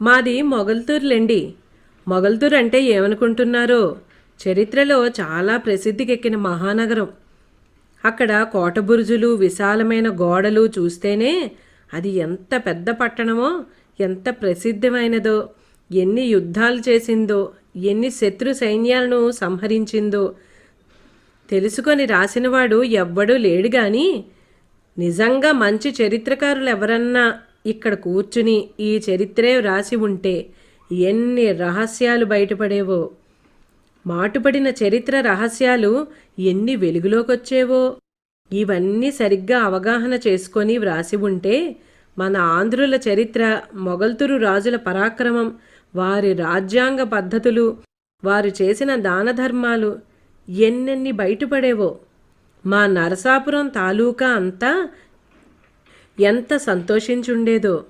మాది మొగల్తూరులేండి. మొగల్తూరు అంటే ఏమనుకుంటున్నారో? చరిత్రలో చాలా ప్రసిద్ధికెక్కిన మహానగరం. అక్కడ కోటబురుజులు, విశాలమైన గోడలు చూస్తేనే అది ఎంత పెద్ద పట్టణమో, ఎంత ప్రసిద్ధమైనదో, ఎన్ని యుద్ధాలు చేసిందో, ఎన్ని శత్రు సైన్యాలను సంహరించిందో తెలుసుకొని రాసినవాడు ఎవ్వడూ లేడు గాని, నిజంగా మంచి చరిత్రకారులు ఎవరన్నా ఇక్కడ కూర్చుని ఈ చరిత్రే వ్రాసి ఉంటే ఎన్ని రహస్యాలు బయటపడేవో, మాటుపడిన చరిత్ర రహస్యాలు ఎన్ని వెలుగులోకొచ్చేవో. ఇవన్నీ సరిగ్గా అవగాహన చేసుకొని వ్రాసి ఉంటే మన ఆంధ్రుల చరిత్ర, మొగల్తురు రాజుల పరాక్రమం, వారి రాజ్యాంగ పద్ధతులు, వారు చేసిన దాన ధర్మాలు ఎన్నెన్ని బయటపడేవో. మా నరసాపురం తాలూకా అంతా ఎంత సంతోషించుండేదో.